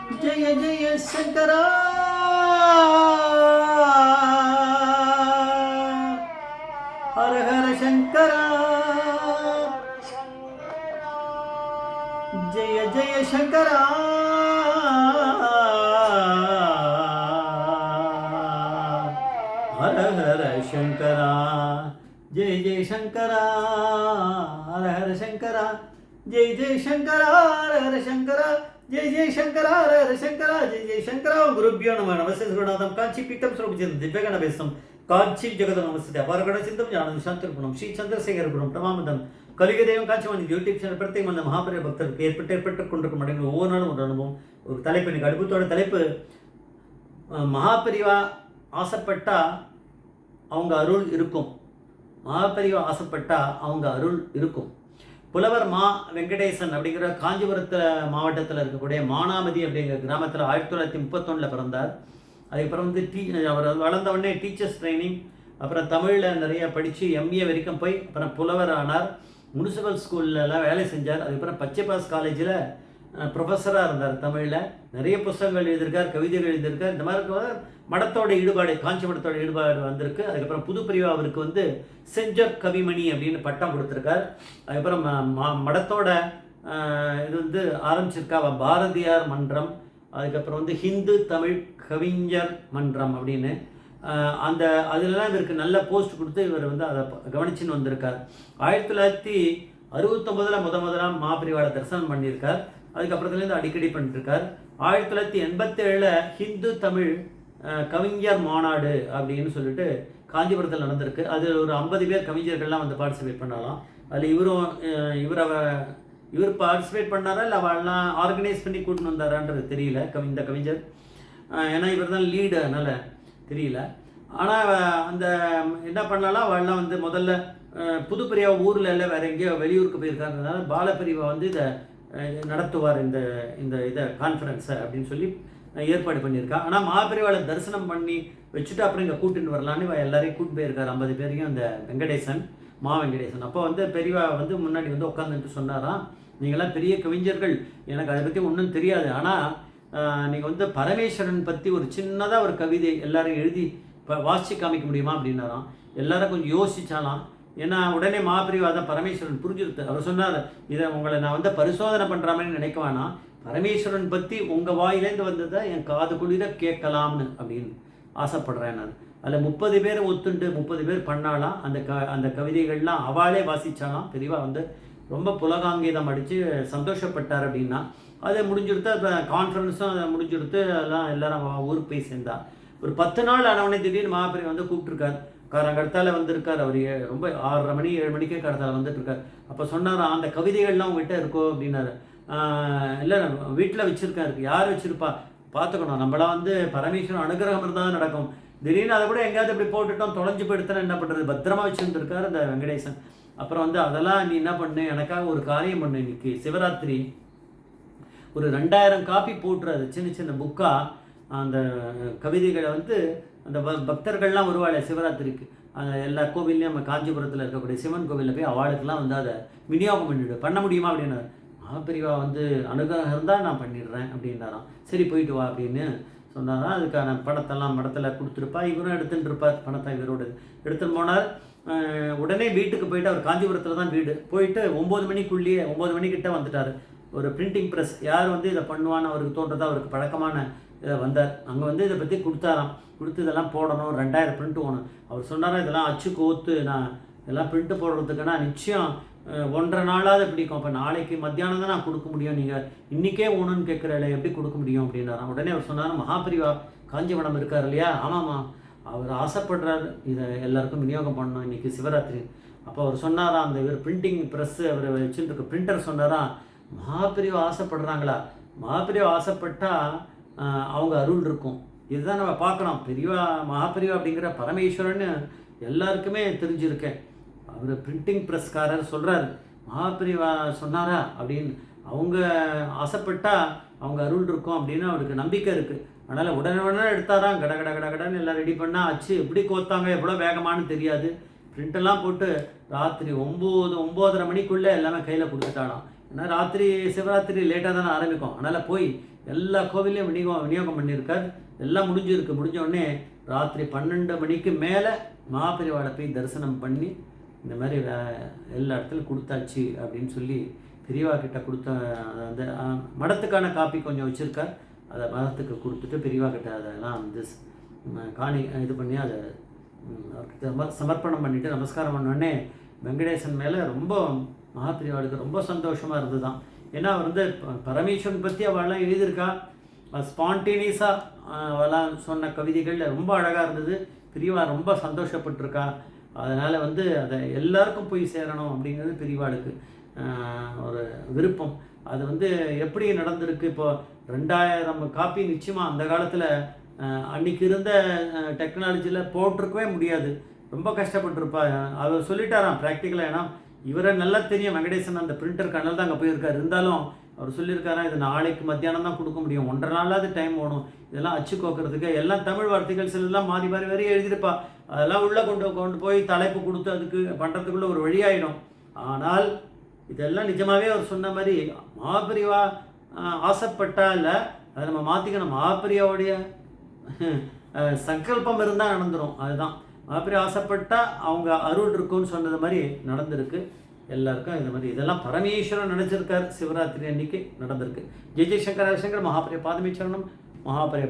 ஜெய ஜெய சங்கரா ஹர ஹர சங்கரா ஜெய ஜெய சங்கரா ஹர ஹர சங்கரா ஜெய ஜெய சங்கரா ஹர ஹர சங்கரா ஜெய ஜெய சங்கரா ஹர ஹர சங்கரா ஜெய ஜெய சங்கரா ஹர ஹர சங்கரா ஜெய ஜெய சங்கரா குருபியோ நம நமஸ்தே குருநாதம் காஞ்சி பீட்டம் ஸ்வரூபிச்சம் திவ்யகணபேசம் காஞ்சி ஜெகத நமஸ்தே அபாரகண சிந்தம் ஞானம் சாந்தர்குணம் ஸ்ரீ சந்திரசேகர குணம் பிரமாமதம் கலிகதேவம் காட்சிவாணி யூடியூப் சேனல் பிரத்யேகம் அந்த மகாபரிய பக்தருக்கு ஏற்பட்டு கொண்டிருக்கும் அடைந்து ஒவ்வொரு நாளும் ஒரு அனுபவம் ஒரு தலைப்பு எனக்கு அடுப்பத்தோட தலைப்பு மகாபரிவா ஆசைப்பட்டா அவங்க அருள் இருக்கும். மகாபரிவா ஆசைப்பட்டா அவங்க அருள் இருக்கும். புலவர் மா வெங்கடேசன் அப்படிங்கிற காஞ்சிபுரத்தில் மாவட்டத்தில் இருக்கக்கூடிய மானாமதி அப்படிங்கிற கிராமத்தில் 1931 பிறந்தார். அதுக்கப்புறம் அவர் வளர்ந்த உடனே டீச்சர்ஸ் ட்ரைனிங், அப்புறம் தமிழில் நிறைய படித்து எம்ஏ வரைக்கும் போய் அப்புறம் புலவர் ஆனார். முனிசிபல் ஸ்கூல்லலாம் வேலை செஞ்சார். அதுக்கப்புறம் பச்சைபாஸ் காலேஜில் ப்ரொஃபஸராக இருந்தார். தமிழில் நிறைய புத்தகங்கள் எழுதியிருக்கார், கவிதைகள் எழுதியிருக்கார். இந்த மாதிரி மடத்தோட ஈடுபாடு, காஞ்சி மடத்தோட ஈடுபாடு வந்திருக்கு. அதுக்கப்புறம் புதுப்பிரிவா அவருக்கு செஞ்சர் கவிமணி அப்படின்னு பட்டம் கொடுத்துருக்கார். அதுக்கப்புறம் மடத்தோட இது ஆரம்பிச்சிருக்கா பாரதியார் மன்றம், அதுக்கப்புறம் ஹிந்து தமிழ் கவிஞர் மன்றம் அப்படின்னு அதுலலாம் இவருக்கு நல்ல போஸ்ட் கொடுத்து இவர் அதை கவனிச்சுன்னு வந்திருக்கார். 1969 முதலாம் மகாபரிவாளை தரிசனம் பண்ணியிருக்கார். அதுக்கப்புறத்துலேருந்து அடிக்கடி பண்ணிட்டுருக்கார். 1987 ஹிந்து தமிழ் கவிஞர் மாநாடு அப்படின்னு சொல்லிட்டு காஞ்சிபுரத்தில் நடந்திருக்கு. அது ஒரு 50 பேர் கவிஞர்கள்லாம் பார்ட்டிசிபேட் பண்ணலாம். அதில் இவர் பார்ட்டிசிபேட் பண்ணாரா இல்லை அவள்லாம் ஆர்கனைஸ் பண்ணி கூட்டின்னு வந்தாரான்றது தெரியல. இந்த கவிஞர் ஏன்னா இவர் தான் லீடு, அதனால் தெரியல. ஆனால் அந்த என்ன பண்ணலாம், அவள்லாம் முதல்ல புதுப்பிரிவா ஊரில் இல்லை வேறு எங்கேயோ வெளியூருக்கு போயிருக்காருனால பாலப்பிரிவா இதை நடத்துவார் இந்த இதை கான்ஃபரன்ஸை அப்படின்னு சொல்லி ஏற்பாடு பண்ணியிருக்கா. ஆனால் மகாபரிவாளை தரிசனம் பண்ணி வச்சுட்டு அப்புறம் இங்கே கூட்டின்னு வரலான்னு எல்லாரையும் கூட்டு போயிருக்காரு. 50 பேரையும் அந்த வெங்கடேசன், மா வெங்கடேசன். அப்போ பெரியவா முன்னாடி உட்காந்துட்டு சொன்னாராம், நீங்களாம் பெரிய கவிஞர்கள், எனக்கு அதை பற்றி ஒன்றும் தெரியாது, ஆனால் நீங்கள் பரமேஸ்வரன் பற்றி ஒரு சின்னதாக ஒரு கவிதை எல்லாரும் எழுதி வாசித்து காமிக்க முடியுமா அப்படின்னாராம். எல்லாரும் கொஞ்சம் யோசிச்சாலாம். ஏன்னா உடனே மகாபரிவா தான் பரமேஸ்வரன் புரிஞ்சுருது. அவர் சொன்னார், இதை உங்களை நான் பரிசோதனை பண்ணுற மாதிரி நினைக்க வேணாம், பரமேஸ்வரன் பற்றி உங்கள் வாயிலேருந்து வந்ததை என் காது குளிர கேட்கலாம்னு அப்படின்னு ஆசைப்படுறேன் நான். அதில் 30 பேர் ஒத்துண்டு 30 பேர் பண்ணாலாம். அந்த கவிதைகள்லாம் அவளே வாசித்தாலாம். பெரியவா ரொம்ப புலகாங்கீதம் அடித்து சந்தோஷப்பட்டார் அப்படின்னா அதை முடிஞ்சுடுத்து. இப்போ கான்ஃபரன்ஸும் அதை முடிஞ்சுடுத்து. அதெல்லாம் எல்லாரும் ஊருக்கு போய் சேர்ந்தா. ஒரு 10 நாள் ஆனவனே திடீர்னு மகாபரிவா கூப்பிட்டுருக்கார். கடத்தால வந்திருக்கார். அவர் ரொம்ப 6:30 மணி 7 மணிக்கே கடத்தால வந்துட்டுருக்கார். அப்போ சொன்னாரா, அந்த கவிதைகள்லாம் உங்கள்கிட்ட இருக்கோ அப்படின்னாரு. இல்லை வீட்டில் வச்சுருக்காரு. யார் வச்சுருப்பா பார்த்துக்கணும், நம்மளாம் பரமேஸ்வரன் அனுகிரகம் இருந்தால் நடக்கும். திடீர்னு அதை கூட எங்கேயாவது இப்படி போட்டுட்டோம், தொலைஞ்சு போயிடுத்தா என்ன பண்ணுறது, பத்திரமா வச்சுருந்துருக்கார் அந்த வெங்கடேசன். அப்புறம் அதெல்லாம் நீ என்ன பண்ணு, எனக்காக ஒரு காரியம் பண்ணு, இன்னைக்கு சிவராத்திரி ஒரு 2000 காப்பி போட்டுறாரு, சின்ன சின்ன புக்காக அந்த கவிதைகளை அந்த பக்தர்கள்லாம் வருவாள் சிவராத்திரிக்கு. அந்த எல்லா கோவில்லையும் நம்ம காஞ்சிபுரத்தில் இருக்கக்கூடிய சிவன் கோவிலில் போய் அவளுக்கெல்லாம் அதை விநியோகம் பண்ண முடியுமா அப்படின்னா, மகாபரிவா அனுகிரகம் இருந்தால் நான் பண்ணிடுறேன் அப்படின்னாராம். சரி போயிட்டு வா அப்படின்னு சொன்னாராம். அதுக்கான பணத்தெல்லாம் மடத்தில் கொடுத்துருப்பா. இவரும் எடுத்துகிட்டு இருப்பார் பணத்தை. இவரோட எடுத்துன்னு போனார். உடனே வீட்டுக்கு போயிட்டு, அவர் காஞ்சிபுரத்தில் தான் வீடு, போயிட்டு 9 மணிக்குள்ளேயே 9 மணிக்கிட்ட வந்துட்டார். ஒரு பிரிண்டிங் ப்ரெஸ் யார் இதை பண்ணுவான்னு அவருக்கு தோன்றதா அவருக்கு பழக்கமான இதை வந்தார். அங்கே இதை பற்றி கொடுத்தாராம். கொடுத்து இதெல்லாம் போடணும், 2000 பிரிண்ட் போகணும். அவர் சொன்னாரா, இதெல்லாம் அச்சு கோத்து நான் இதெல்லாம் பிரிண்ட்டு போடுறதுக்குன்னா நிச்சயம் 1.5 நாளாவது பிடிக்கும். அப்போ நாளைக்கு மத்தியானம் தான் நான் கொடுக்க முடியும், நீங்கள் இன்றைக்கே ஒன்றுன்னு கேட்குறல எப்படி கொடுக்க முடியும் அப்படின்னாராம். உடனே அவர் சொன்னார், மகாபரிவா காஞ்சிபுரம் இருக்கார் இல்லையா, ஆமாம்மா, அவர் ஆசைப்படுறாரு இதை எல்லாருக்கும் விநியோகம் பண்ணணும் இன்றைக்கி சிவராத்திரி. அப்போ அவர் சொன்னாராம், அந்த இவர் பிரிண்டிங் ப்ரெஸ்ஸு அவர் வச்சுருக்க பிரிண்டர் சொன்னாராம், மகாபரிவா ஆசைப்படுறாங்களா, மகாபரிவா ஆசைப்பட்டால் அவங்க அருள் இருக்கும். இதுதான் நம்ம பார்க்கணும். பெரியவா மகாபரிவா அப்படிங்கிற பரமேஸ்வரன்னு எல்லாருக்குமே தெரிஞ்சிருக்கேன். அவர் பிரிண்டிங் ப்ரெஸ்காரர் சொல்கிறார், மகாபரிவா சொன்னாரா அப்படின்னு, அவங்க ஆசைப்பட்டால் அவங்க அருள் இருக்கும் அப்படின்னு அவருக்கு நம்பிக்கை இருக்குது. அதனால் உடனே எடுத்தாராம். கடன்னு எல்லாம் ரெடி பண்ணால் அச்சு எப்படி கோத்தாங்க, எவ்வளோ வேகமானு தெரியாது. பிரிண்டெல்லாம் போட்டு ராத்திரி 9-9:30 மணிக்குள்ளே எல்லாமே கையில் கொடுத்துட்டாலாம். ஏன்னா ராத்திரி சிவராத்திரி லேட்டாக தானே ஆரம்பிக்கும். அதனால் போய் எல்லா கோவிலையும் விநியோகம் பண்ணியிருக்கார். எல்லாம் முடிஞ்சிருக்கு. முடிஞ்ச உடனே ராத்திரி 12 மணிக்கு மேலே மகாபெரிவாளை போய் தரிசனம் பண்ணி இந்த மாதிரி எல்லா இடத்துலையும் கொடுத்தாச்சு அப்படின்னு சொல்லி பெரியவா கிட்ட கொடுத்த அந்த மடத்துக்கான காப்பி கொஞ்சம் வச்சுருக்கார். அதை மதத்துக்கு கொடுத்துட்டு பெரியவா கிட்ட அதெல்லாம் வந்து இது பண்ணி அதை சமர்ப்பணம் பண்ணிவிட்டு நமஸ்காரம் பண்ணோடனே வெங்கடேசன் மேலே ரொம்ப மகாபெரிவாளுக்கு ரொம்ப சந்தோஷமாக இருந்தது தான். ஏன்னா அவர் வந்து பரமேஸ்வரன் பற்றி அவள்லாம் எழுதியிருக்கா. ஸ்பான்டேனியஸாக அவெல்லாம் சொன்ன கவிதைகள் ரொம்ப அழகாக இருந்தது. பெரியவா ரொம்ப சந்தோஷப்பட்டிருக்கா. அதனால் வந்து அதை எல்லாருக்கும் போய் சேரணும் அப்படிங்கிறது பெரியவாளுக்கு ஒரு விருப்பம். அது வந்து எப்படி நடந்திருக்கு, இப்போது 2000 காப்பி நிச்சயமாக அந்த காலத்தில் அன்றைக்கி இருந்த டெக்னாலஜியில் போட்டிருக்கவே முடியாது. ரொம்ப கஷ்டப்பட்டிருப்பா. அவர் சொல்லிட்டாராம் ப்ராக்டிக்கலாக. ஏன்னா இவரை நல்லா தெரியும் வெங்கடேசன் அந்த பிரிண்டர் கண்ணல் தான் அங்கே போயிருக்காரு. இருந்தாலும் அவர் சொல்லியிருக்காரா, இது நாளைக்கு மத்தியானம் தான் கொடுக்க முடியும், 1.5 நாளாவது டைம் ஓடும் இதெல்லாம் அச்சு கோக்கிறதுக்கு. எல்லாம் தமிழ் வார்த்தைகள் சிலெல்லாம் மாறி மாறி வரையும் எழுதியிருப்பா. அதெல்லாம் உள்ளே கொண்டு போய் தலைப்பு கொடுத்து அதுக்கு பண்ணுறதுக்குள்ளே ஒரு வழியாயிடும். ஆனால் இதெல்லாம் நிஜமாகவே அவர் சொன்ன மாதிரி மகாபெரிவா ஆசைப்பட்டா இல்லை, அதை நம்ம மாற்றிக்கணும். மகாபெரியாவுடைய சங்கல்பம் இருந்தால் நடந்துடும். அதுதான் மகாபெரிவா ஆசைப்பட்டால் அவங்க அருள் இருக்குன்னு சொன்னது மாதிரி நடந்திருக்கு. எல்லாருக்கும் இது மாதிரி இதெல்லாம் பரமேஸ்வரன் நினச்சிருக்கார். சிவராத்திரி அன்னைக்கு நடந்திருக்கு. ஜெய் ஜெய் சங்கர சங்கர். மகாபெரிய பாதமே சரணம். மகாபெரிய